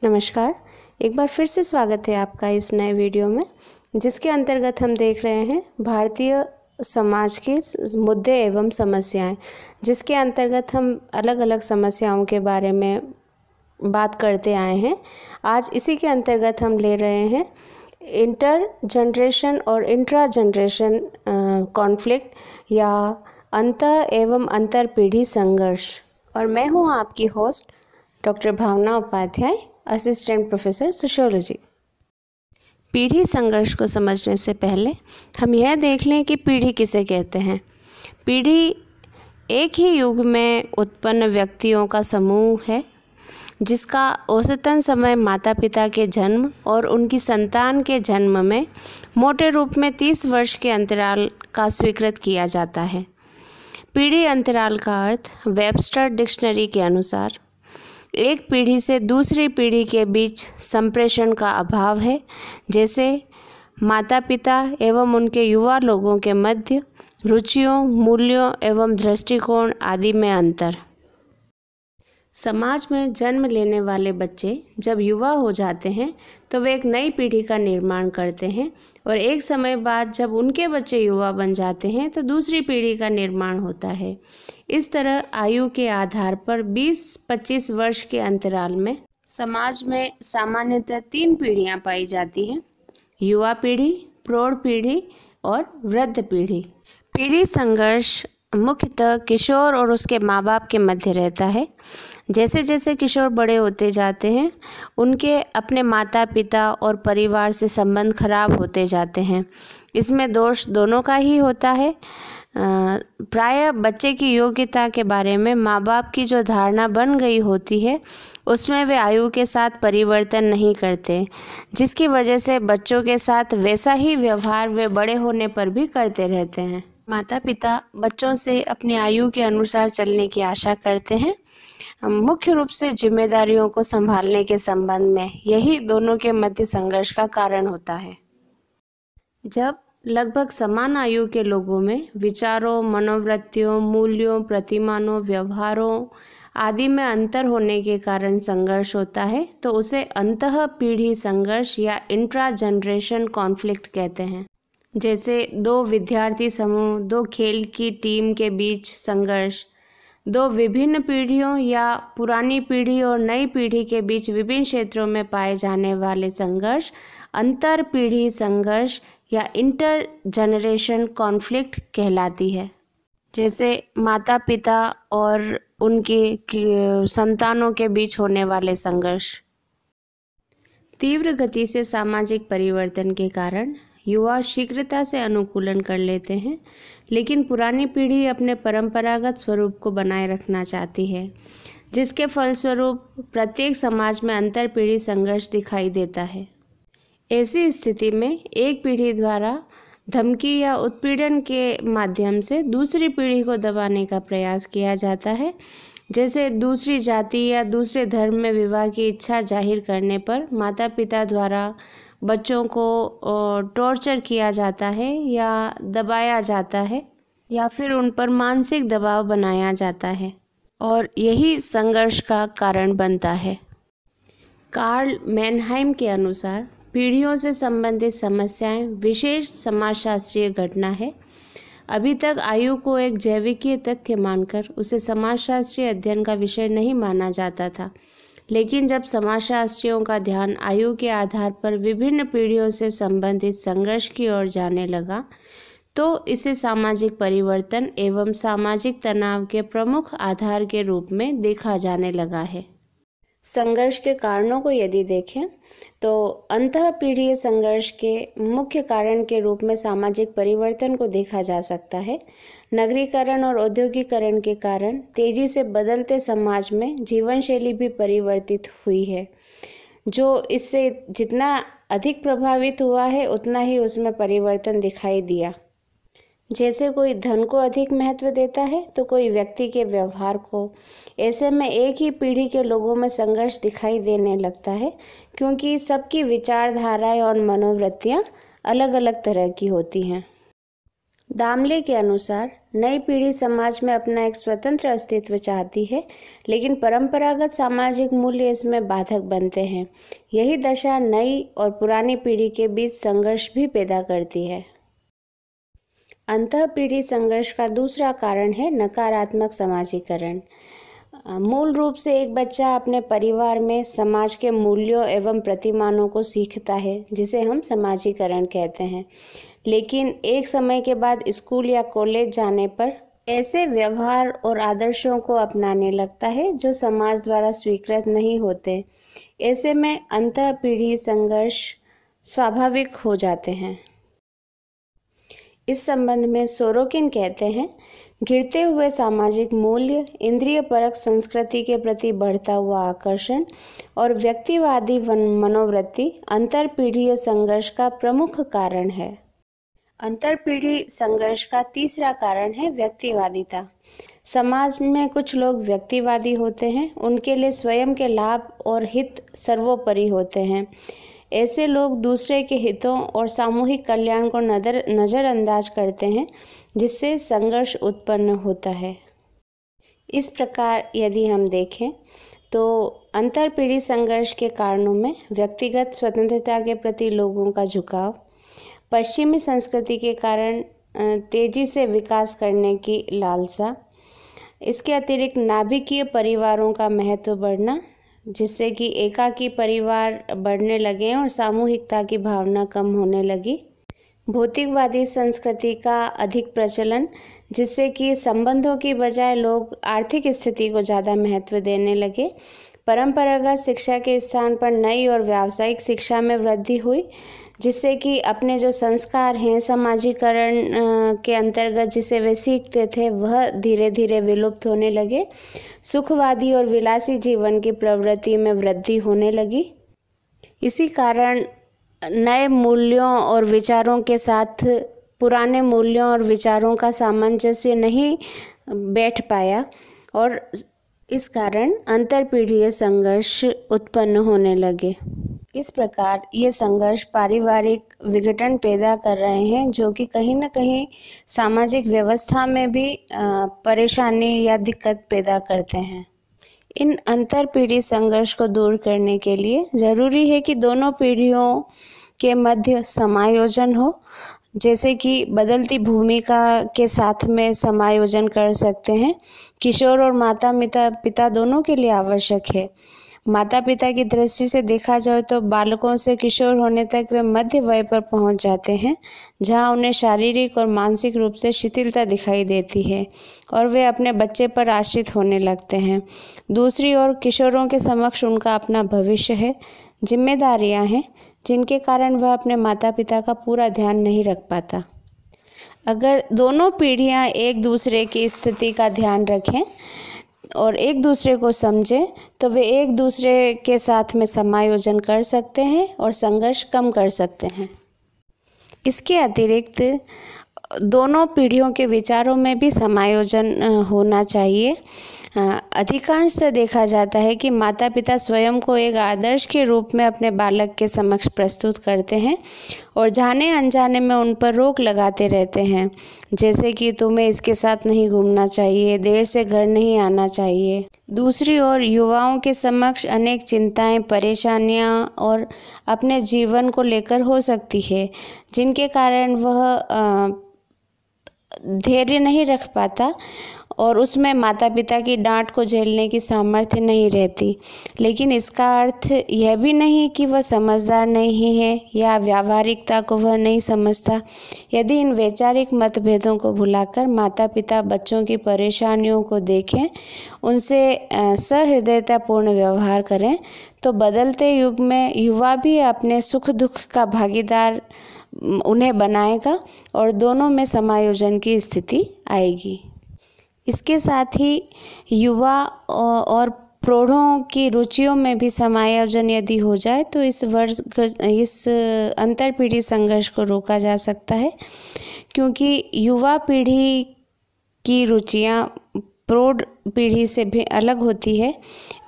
नमस्कार। एक बार फिर से स्वागत है आपका इस नए वीडियो में, जिसके अंतर्गत हम देख रहे हैं भारतीय समाज के मुद्दे एवं समस्याएं, जिसके अंतर्गत हम अलग अलग समस्याओं के बारे में बात करते आए हैं। आज इसी के अंतर्गत हम ले रहे हैं इंटर जनरेशन और इंट्रा जनरेशन कॉन्फ्लिक्ट या अंतर एवं अंतर पीढ़ी संघर्ष। और मैं हूँ आपकी होस्ट डॉक्टर भावना उपाध्याय, असिस्टेंट प्रोफेसर सोशियोलॉजी। पीढ़ी संघर्ष को समझने से पहले हम यह देख लें कि पीढ़ी किसे कहते हैं। पीढ़ी एक ही युग में उत्पन्न व्यक्तियों का समूह है, जिसका औसतन समय माता पिता के जन्म और उनकी संतान के जन्म में मोटे रूप में 30 वर्ष के अंतराल का स्वीकृत किया जाता है। पीढ़ी अंतराल का अर्थ वेबस्टर डिक्शनरी के अनुसार एक पीढ़ी से दूसरी पीढ़ी के बीच संप्रेषण का अभाव है, जैसे माता पिता एवं उनके युवा लोगों के मध्य रुचियों, मूल्यों एवं दृष्टिकोण आदि में अंतर। समाज में जन्म लेने वाले बच्चे जब युवा हो जाते हैं तो वे एक नई पीढ़ी का निर्माण करते हैं, और एक समय बाद जब उनके बच्चे युवा बन जाते हैं तो दूसरी पीढ़ी का निर्माण होता है। इस तरह आयु के आधार पर 20-25 वर्ष के अंतराल में समाज में सामान्यतः 3 पीढ़ियां पाई जाती हैं: युवा पीढ़ी, प्रौढ़ पीढ़ी और वृद्ध पीढ़ी। पीढ़ी संघर्ष मुख्यतः किशोर और उसके माँ बाप के मध्य रहता है। जैसे जैसे किशोर बड़े होते जाते हैं, उनके अपने माता पिता और परिवार से संबंध खराब होते जाते हैं। इसमें दोष दोनों का ही होता है। प्रायः बच्चे की योग्यता के बारे में माँ बाप की जो धारणा बन गई होती है, उसमें वे आयु के साथ परिवर्तन नहीं करते, जिसकी वजह से बच्चों के साथ वैसा ही व्यवहार वे बड़े होने पर भी करते रहते हैं। माता पिता बच्चों से अपनी आयु के अनुसार चलने की आशा करते हैं, मुख्य रूप से जिम्मेदारियों को संभालने के संबंध में। यही दोनों के मध्य संघर्ष का कारण होता है। जब लगभग समान आयु के लोगों में विचारों, मनोवृत्तियों, मूल्यों, प्रतिमानों, व्यवहारों आदि में अंतर होने के कारण संघर्ष होता है, तो उसे अंतः पीढ़ी संघर्ष या इंट्रा जनरेशन कॉन्फ्लिक्ट कहते हैं। जैसे 2 विद्यार्थी समूह, 2 खेल की टीम के बीच संघर्ष, 2 विभिन्न पीढ़ियों या पुरानी पीढ़ी और नई पीढ़ी के बीच विभिन्न क्षेत्रों में पाए जाने वाले संघर्ष अंतर पीढ़ी संघर्ष या इंटर जनरेशन कॉन्फ्लिक्ट कहलाती है। जैसे माता पिता और उनके संतानों के बीच होने वाले संघर्ष। तीव्र गति से सामाजिक परिवर्तन के कारण युवा शीघ्रता से अनुकूलन कर लेते हैं, लेकिन पुरानी पीढ़ी अपने परंपरागत स्वरूप को बनाए रखना चाहती है, जिसके फलस्वरूप प्रत्येक समाज में अंतर पीढ़ी संघर्ष दिखाई देता है। ऐसी स्थिति में एक पीढ़ी द्वारा धमकी या उत्पीड़न के माध्यम से दूसरी पीढ़ी को दबाने का प्रयास किया जाता है। जैसे दूसरी जाति या दूसरे धर्म में विवाह की इच्छा जाहिर करने पर माता पिता द्वारा बच्चों को टॉर्चर किया जाता है या दबाया जाता है, या फिर उन पर मानसिक दबाव बनाया जाता है, और यही संघर्ष का कारण बनता है। कार्ल मैनहाइम के अनुसार पीढ़ियों से संबंधित समस्याएं विशेष समाजशास्त्रीय घटना है। अभी तक आयु को एक जैविकीय तथ्य मानकर उसे समाजशास्त्रीय अध्ययन का विषय नहीं माना जाता था, लेकिन जब समाजशास्त्रियों का ध्यान आयु के आधार पर विभिन्न पीढ़ियों से संबंधित संघर्ष की ओर जाने लगा, तो इसे सामाजिक परिवर्तन एवं सामाजिक तनाव के प्रमुख आधार के रूप में देखा जाने लगा है। संघर्ष के कारणों को यदि देखें तो अंतःपीढ़ीय संघर्ष के मुख्य कारण के रूप में सामाजिक परिवर्तन को देखा जा सकता है। नगरीकरण और औद्योगिकरण के कारण तेजी से बदलते समाज में जीवन शैली भी परिवर्तित हुई है, जो इससे जितना अधिक प्रभावित हुआ है उतना ही उसमें परिवर्तन दिखाई दिया। जैसे कोई धन को अधिक महत्व देता है तो कोई व्यक्ति के व्यवहार को। ऐसे में एक ही पीढ़ी के लोगों में संघर्ष दिखाई देने लगता है, क्योंकि सबकी विचारधाराएं और मनोवृत्तियां अलग अलग तरह की होती हैं। दामले के अनुसार नई पीढ़ी समाज में अपना एक स्वतंत्र अस्तित्व चाहती है, लेकिन परंपरागत सामाजिक मूल्य इसमें बाधक बनते हैं। यही दशा नई और पुरानी पीढ़ी के बीच संघर्ष भी पैदा करती है। अंतःपीढ़ी संघर्ष का दूसरा कारण है नकारात्मक समाजीकरण। मूल रूप से एक बच्चा अपने परिवार में समाज के मूल्यों एवं प्रतिमानों को सीखता है, जिसे हम समाजीकरण कहते हैं। लेकिन एक समय के बाद स्कूल या कॉलेज जाने पर ऐसे व्यवहार और आदर्शों को अपनाने लगता है जो समाज द्वारा स्वीकृत नहीं होते। ऐसे में अंतःपीढ़ी संघर्ष स्वाभाविक हो जाते हैं। इस संबंध में सोरोकिन कहते हैं, गिरते हुए सामाजिक मूल्य, इंद्रिय परक संस्कृति के प्रति बढ़ता हुआ आकर्षण और व्यक्तिवादी मनोवृत्ति अंतरपीढ़ीय संघर्ष का प्रमुख कारण है। अंतरपीढ़ी संघर्ष का तीसरा कारण है व्यक्तिवादिता। समाज में कुछ लोग व्यक्तिवादी होते हैं, उनके लिए स्वयं के लाभ और हित सर्वोपरि होते हैं। ऐसे लोग दूसरे के हितों और सामूहिक कल्याण को नज़रअंदाज करते हैं, जिससे संघर्ष उत्पन्न होता है। इस प्रकार यदि हम देखें तो अंतरपीढ़ी संघर्ष के कारणों में व्यक्तिगत स्वतंत्रता के प्रति लोगों का झुकाव, पश्चिमी संस्कृति के कारण तेजी से विकास करने की लालसा, इसके अतिरिक्त नाभिकीय परिवारों का महत्व बढ़ना, जिससे कि एकाकी परिवार बढ़ने लगे और सामूहिकता की भावना कम होने लगी, भौतिकवादी संस्कृति का अधिक प्रचलन, जिससे कि संबंधों की बजाय लोग आर्थिक स्थिति को ज़्यादा महत्व देने लगे, परंपरागत शिक्षा के स्थान पर नई और व्यावसायिक शिक्षा में वृद्धि हुई, जिससे कि अपने जो संस्कार हैं समाजीकरण के अंतर्गत जिसे वे सीखते थे वह धीरे धीरे विलुप्त होने लगे, सुखवादी और विलासी जीवन की प्रवृत्ति में वृद्धि होने लगी। इसी कारण नए मूल्यों और विचारों के साथ पुराने मूल्यों और विचारों का सामंजस्य नहीं बैठ पाया और इस कारण अंतरपीढ़ीय संघर्ष उत्पन्न होने लगे। इस प्रकार ये संघर्ष पारिवारिक विघटन पैदा कर रहे हैं, जो कि कहीं न कहीं सामाजिक व्यवस्था में भी परेशानी या दिक्कत पैदा करते हैं। इन अंतरपीढ़ी संघर्ष को दूर करने के लिए ज़रूरी है कि दोनों पीढ़ियों के मध्य समायोजन हो, जैसे कि बदलती भूमिका के साथ में समायोजन कर सकते हैं। किशोर और माता पिता दोनों के लिए आवश्यक है। माता पिता की दृष्टि से देखा जाए तो बालकों से किशोर होने तक वे मध्य वय पर पहुंच जाते हैं, जहां उन्हें शारीरिक और मानसिक रूप से शिथिलता दिखाई देती है और वे अपने बच्चे पर आश्रित होने लगते हैं। दूसरी ओर किशोरों के समक्ष उनका अपना भविष्य है, जिम्मेदारियां हैं, जिनके कारण वह अपने माता पिता का पूरा ध्यान नहीं रख पाता। अगर दोनों पीढ़ियां एक दूसरे की स्थिति का ध्यान रखें और एक दूसरे को समझें तो वे एक दूसरे के साथ में समायोजन कर सकते हैं और संघर्ष कम कर सकते हैं। इसके अतिरिक्त दोनों पीढ़ियों के विचारों में भी समायोजन होना चाहिए। अधिकांशतः देखा जाता है कि माता पिता स्वयं को एक आदर्श के रूप में अपने बालक के समक्ष प्रस्तुत करते हैं और जाने अनजाने में उन पर रोक लगाते रहते हैं, जैसे कि तुम्हें इसके साथ नहीं घूमना चाहिए, देर से घर नहीं आना चाहिए। दूसरी ओर युवाओं के समक्ष अनेक चिंताएं, परेशानियां और अपने जीवन को लेकर हो सकती है, जिनके कारण वह धैर्य नहीं रख पाता और उसमें माता पिता की डांट को झेलने की सामर्थ्य नहीं रहती। लेकिन इसका अर्थ यह भी नहीं कि वह समझदार नहीं है या व्यावहारिकता को वह नहीं समझता। यदि इन वैचारिक मतभेदों को भुलाकर माता पिता बच्चों की परेशानियों को देखें, उनसे सहृदयतापूर्ण व्यवहार करें, तो बदलते युग में युवा भी अपने सुख दुख का भागीदार उन्हें बनाएगा और दोनों में समायोजन की स्थिति आएगी। इसके साथ ही युवा और प्रौढ़ों की रुचियों में भी समायोजन यदि हो जाए तो इस अंतरपीढ़ी संघर्ष को रोका जा सकता है, क्योंकि युवा पीढ़ी की रुचियां प्रौढ़ पीढ़ी से भी अलग होती है।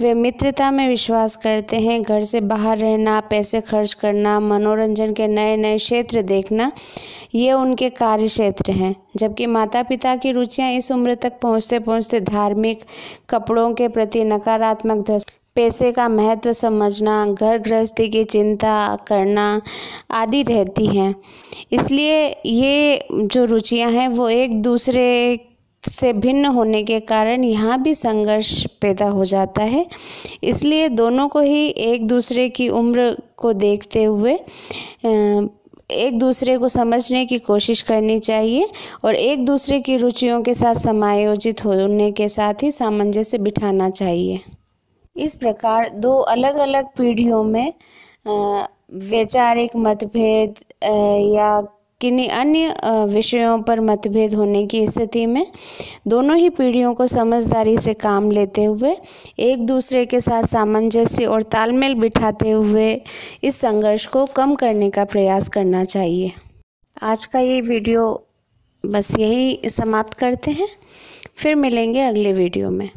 वे मित्रता में विश्वास करते हैं। घर से बाहर रहना, पैसे खर्च करना, मनोरंजन के नए नए क्षेत्र देखना, ये उनके कार्य क्षेत्र हैं। जबकि माता पिता की रुचियां इस उम्र तक पहुंचते पहुंचते धार्मिक, कपड़ों के प्रति नकारात्मक दृष्टि, पैसे का महत्व समझना, घर गृहस्थी की चिंता करना आदि रहती हैं। इसलिए ये जो रुचियां हैं वो एक दूसरे से भिन्न होने के कारण यहाँ भी संघर्ष पैदा हो जाता है। इसलिए दोनों को ही एक दूसरे की उम्र को देखते हुए एक दूसरे को समझने की कोशिश करनी चाहिए और एक दूसरे की रुचियों के साथ समायोजित होने के साथ ही सामंजस्य बिठाना चाहिए। इस प्रकार दो अलग अलग पीढ़ियों में वैचारिक मतभेद या किन्हीं अन्य विषयों पर मतभेद होने की स्थिति में दोनों ही पीढ़ियों को समझदारी से काम लेते हुए एक दूसरे के साथ सामंजस्य और तालमेल बिठाते हुए इस संघर्ष को कम करने का प्रयास करना चाहिए। आज का ये वीडियो बस यही समाप्त करते हैं, फिर मिलेंगे अगले वीडियो में।